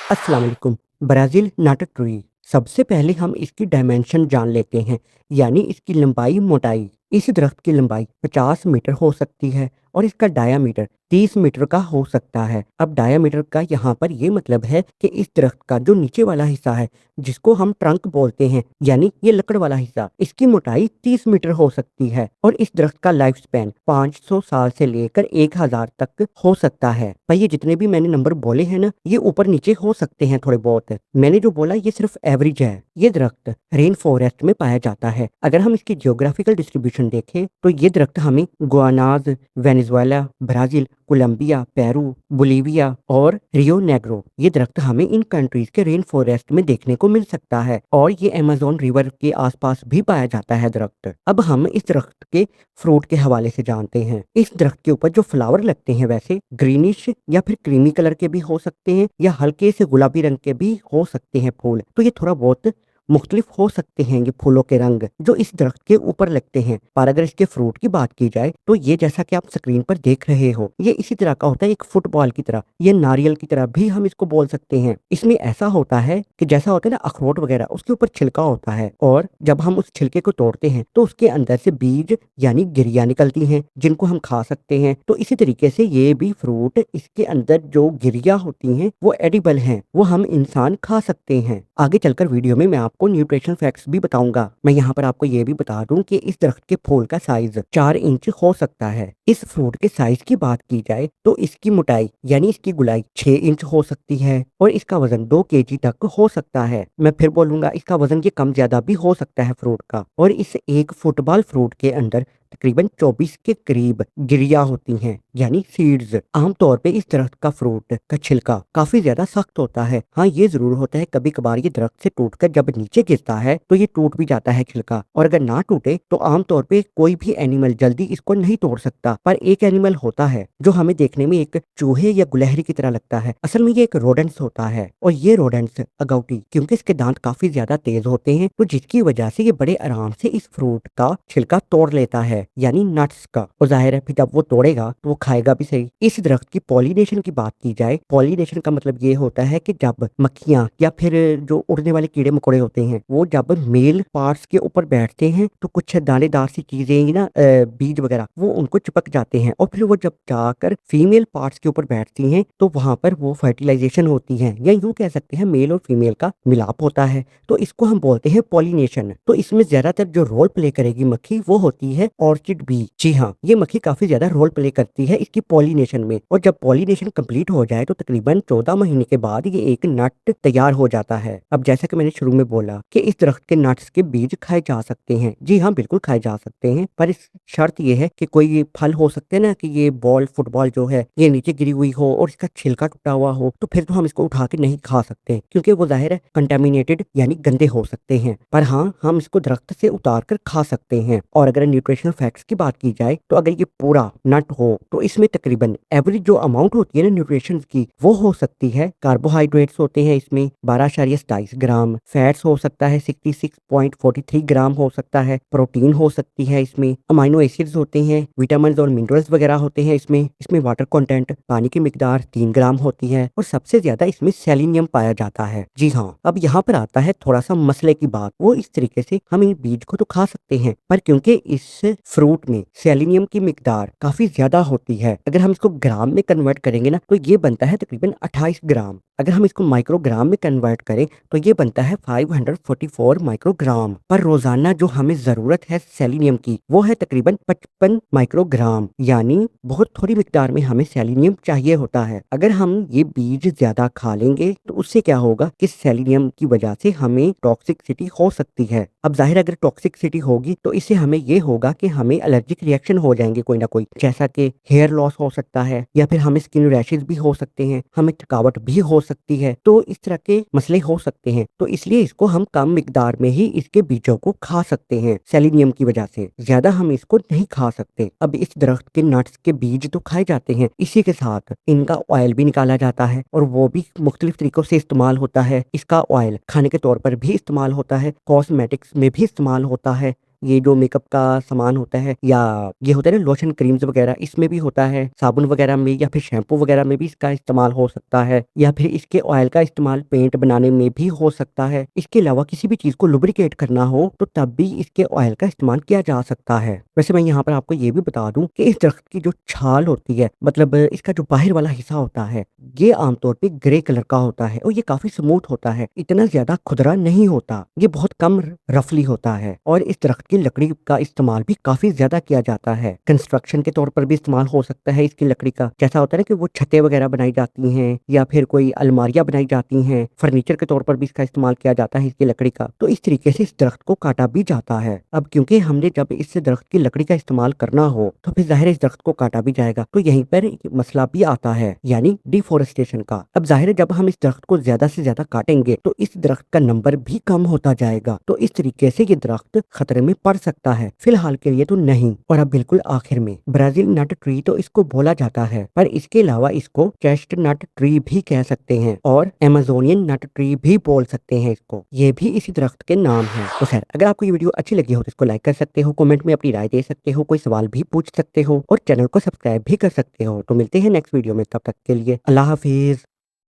अस्सलाम वालेकुम। ब्राज़ील नट ट्री। सबसे पहले हम इसकी डायमेंशन जान लेते हैं, यानी इसकी लंबाई मोटाई। इस दरख्त की लंबाई 50 मीटर हो सकती है और इसका डायामीटर 30 मीटर का हो सकता है। अब डायामीटर का यहाँ पर ये मतलब है कि इस दरख्त का जो नीचे वाला हिस्सा है, जिसको हम ट्रंक बोलते हैं, यानी ये लकड़ वाला हिस्सा, इसकी मोटाई 30 मीटर हो सकती है और इस दरख्त का लाइफ स्पैन 500 साल से लेकर 1000 तक हो सकता है। पर ये जितने भी मैंने नंबर बोले हैं ना, ये ऊपर नीचे हो सकते हैं थोड़े बहुत। मैंने जो बोला ये सिर्फ एवरेज है। ये दरख्त रेन फॉरेस्ट में पाया जाता है। अगर हम इसकी जियोग्राफिकल डिस्ट्रीब्यूशन देखें तो ये दरख्त हमें Guianas, Venezuela, Brazil, Colombia, Peru, Bolivia और रियो नेग्रो, ये दरख्त हमें इन कंट्रीज के रेन फॉरेस्ट में देखने को मिल सकता है और ये अमेज़न रिवर के आसपास भी पाया जाता है दरख्त। अब हम इस दरख्त के फ्रूट के हवाले से जानते हैं। इस दरख्त के ऊपर जो फ्लावर लगते हैं वैसे ग्रीनिश या फिर क्रीमी कलर के भी हो सकते हैं या हल्के से गुलाबी रंग के भी हो सकते हैं फूल। तो ये थोड़ा बहुत मुख्तलिफ हो सकते हैं ये फूलों के रंग जो इस दरख्त के ऊपर लगते हैं। पर अगर इसके फ्रूट की बात की जाए तो ये जैसा कि आप स्क्रीन पर देख रहे हो, ये इसी तरह का होता है, एक फुटबॉल की तरह, ये नारियल की तरह भी हम इसको बोल सकते हैं। इसमें ऐसा होता है कि जैसा होता है ना अखरोट वगैरह, उसके ऊपर छिलका होता है और जब हम उस छिलके को तोड़ते हैं तो उसके अंदर से बीज यानी गिरियां निकलती हैं जिनको हम खा सकते हैं। तो इसी तरीके से ये भी फ्रूट, इसके अंदर जो गिरियां होती हैं वो एडिबल हैं, वो हम इंसान खा सकते हैं। आगे चलकर वीडियो में मैं आपको न्यूट्रिशन फैक्ट्स भी बताऊंगा। मैं यहाँ पर आपको ये भी बता दूं कि इस दरख्त के फूल का साइज 4 इंच हो सकता है। इस फ्रूट के साइज की बात की जाए तो इसकी मोटाई यानी इसकी गुलाई 6 इंच हो सकती है और इसका वजन 2 केजी तक हो सकता है। मैं फिर बोलूंगा, इसका वजन ये कम ज्यादा भी हो सकता है फ्रूट का। और इस एक फुटबॉल फ्रूट के अंदर तकरीबन 24 के करीब गिरिया होती हैं यानी सीड्स। आमतौर पे इस दरख्त का फ्रूट का छिलका काफी ज्यादा सख्त होता है। हाँ, ये जरूर होता है कभी कभार ये दरख्त से टूटकर जब नीचे गिरता है तो ये टूट भी जाता है छिलका, और अगर ना टूटे तो आमतौर पे कोई भी एनिमल जल्दी इसको नहीं तोड़ सकता। पर एक एनिमल होता है जो हमें देखने में एक चूहे या गुलहरी की तरह लगता है, असल में ये एक रोडेंट्स होता है और ये रोडेंट्स अगौटी, क्योंकि इसके दांत काफी ज्यादा तेज होते हैं तो जिसकी वजह से ये बड़े आराम से इस फ्रूट का छिलका तोड़ लेता है यानी नट्स का। और जाहिर है फिर जब वो तोड़ेगा तो वो खाएगा भी सही। इस दरख्त की पॉलिनेशन की बात की जाए, पॉलिनेशन का मतलब ये होता है कि जब मक्खियां या फिर जो उड़ने वाले कीड़े मकोड़े होते हैं वो जब मेल पार्ट्स के ऊपर बैठते हैं तो कुछ दानेदार सी चीजें ना, बीज वगैरह, वो उनको चिपक जाते हैं और फिर वो जब जाकर फीमेल पार्ट्स के ऊपर बैठती हैं तो वहां पर वो फर्टिलाइजेशन होती है, या यूं कह सकते हैं मेल और फीमेल का मिलाप होता है। तो इसको हम बोलते हैं पॉलिनेशन। तो इसमें ज्यादातर जो रोल प्ले करेगी मक्खी वो होती है ऑर्चिड बी। जी हाँ, ये मक्खी काफी ज्यादा रोल प्ले करती है इसकी पॉलिनेशन में। और जब पॉलिनेशन कंप्लीट हो जाए तो तकरीबन 14 महीने के बाद ये एक नट तैयार हो जाता है। अब जैसा कि मैंने शुरू में बोला कि इस दरख्त के नट्स के बीज खाए जा सकते हैं। जी हाँ, बिल्कुल खाए जा सकते हैं, पर इस शर्त ये है कि कोई फल हो सकते हैं ना कि ये बॉल फुटबॉल जो है ये नीचे गिरी हुई हो और इसका छिलका टूटा हुआ हो, तो फिर तो हम इसको उठा के नहीं खा सकते क्योंकि वो जाहिर है कंटेमिनेटेड यानी गंदे हो सकते हैं। पर हाँ, हम इसको दरख्त से उतार कर खा सकते हैं। और अगर न्यूट्रिशनल फैक्ट्स की बात की जाए तो अगर ये पूरा नट हो तो इसमें तकरीबन एवरेज जो अमाउंट होती है ना न्यूट्रिशन की वो हो सकती है, कार्बोहाइड्रेट्स होते हैं इसमें 12.27 ग्राम, फैट्स हो सकता है 66.43 ग्राम हो सकता है, प्रोटीन हो सकती है इसमें, अमाइनो एसिड्स होते हैं, विटामिन और मिनरल्स वगैरह होते हैं इसमें वाटर कंटेंट, पानी की मिकदार 3 ग्राम होती है और सबसे ज्यादा इसमें सेलेनियम पाया जाता है। जी हाँ, अब यहाँ पर आता है थोड़ा सा मसले की बात। वो इस तरीके से हम इन बीज को तो खा सकते हैं पर क्योंकि इस फ्रूट में सेलेनियम की मिकदार काफी ज्यादा होती है, अगर हम इसको ग्राम में कन्वर्ट करेंगे ना तो ये बनता है तकरीबन 28 ग्राम। अगर हम इसको माइक्रोग्राम में कन्वर्ट करें तो ये बनता है 544 माइक्रोग्राम। पर रोजाना जो हमें जरूरत है सेलेनियम की वो है तकरीबन 55 माइक्रोग्राम, यानी बहुत थोड़ी मिकदार में हमें सेलेनियम चाहिए होता है। अगर हम ये बीज ज्यादा खा लेंगे तो उससे क्या होगा कि सेलेनियम की वजह से हमें टॉक्सिसिटी हो सकती है। अब जाहिर अगर टॉक्सिसिटी होगी तो इससे हमें ये होगा कि हमें एलर्जिक रिएक्शन हो जाएंगे कोई ना कोई, जैसा कि हेयर लॉस हो सकता है या फिर हमें स्किन रैशेज भी हो सकते हैं, हमें थकावट भी हो सकती है। तो इस तरह के मसले हो सकते हैं, तो इसलिए इसको हम कम मिकदार में ही इसके बीजों को खा सकते हैं। सेलेनियम की वजह से ज्यादा हम इसको नहीं खा सकते। अब इस दरख्त के नट्स के बीज तो खाए जाते हैं, इसी के साथ इनका ऑयल भी निकाला जाता है और वो भी मुख्तलिफ तरीकों से इस्तेमाल होता है। इसका ऑयल खाने के तौर पर भी इस्तेमाल होता है, कॉस्मेटिक्स में भी इस्तेमाल होता है, ये जो मेकअप का सामान होता है या ये होता है ना लोशन क्रीम्स वगैरह, इसमें भी होता है, साबुन वगैरह में या फिर शैम्पू वगैरह में भी इसका इस्तेमाल हो सकता है, या फिर इसके ऑयल का इस्तेमाल पेंट बनाने में भी हो सकता है। इसके अलावा किसी भी चीज़ को लुब्रिकेट करना हो तो तब भी इसके ऑयल का इस्तेमाल किया जा सकता है। वैसे मैं यहाँ पर आपको ये भी बता दूँ कि इस दरख्त की जो छाल होती है, मतलब इसका जो बाहर वाला हिस्सा होता है, ये आमतौर पे ग्रे कलर का होता है और ये काफ़ी स्मूथ होता है, इतना ज़्यादा खुरदरा नहीं होता, ये बहुत कम रफली होता है और इस दरख्त की लकड़ी का इस्तेमाल भी काफ़ी ज़्यादा किया जाता है। कंस्ट्रक्शन के तौर पर भी इस्तेमाल हो सकता है इसकी लकड़ी का। जैसा होता है ना कि वो छतें वगैरह बनाई जाती हैं या फिर कोई अलमारियाँ बनाई जाती हैं, फर्नीचर के तौर पर भी इसका इस्तेमाल किया जाता है इसकी लकड़ी का। तो इस तरीके से इस दरख्त को काटा भी जाता है। अब क्योंकि हमने जब इस दरख्त की लकड़ी का इस्तेमाल करना हो तो फिर ज़ाहिर है इस दरख्त को काटा भी जाएगा। तो यहीं पर एक मसला भी आता है, यानी डिफॉरेस्टेशन का। अब ज़ाहिर है जब हम इस दरख्त को ज़्यादा से ज़्यादा काटेंगे तो इस दरख्त का नंबर भी कम होता जाएगा। तो इस तरीके से ये दरख्त खतरे में पड़ सकता है। फिलहाल के लिए तो नहीं। और अब बिल्कुल आखिर में, ब्राज़ील नट ट्री तो इसको बोला जाता है, पर इसके अलावा इसको चेस्टनट ट्री भी कह सकते हैं और अमेज़ोनियन नट ट्री भी बोल सकते हैं इसको। ये भी इसी दरख्त के नाम है। तो खैर, अगर आपको ये वीडियो अच्छी लगी हो तो इसको लाइक कर सकते हो, कमेंट में अपनी राय दे सकते हो, कोई सवाल भी पूछ सकते हो और चैनल को सब्सक्राइब भी कर सकते हो। तो मिलते हैं नेक्स्ट वीडियो में, तब तक के लिए अल्लाह हाफिज़।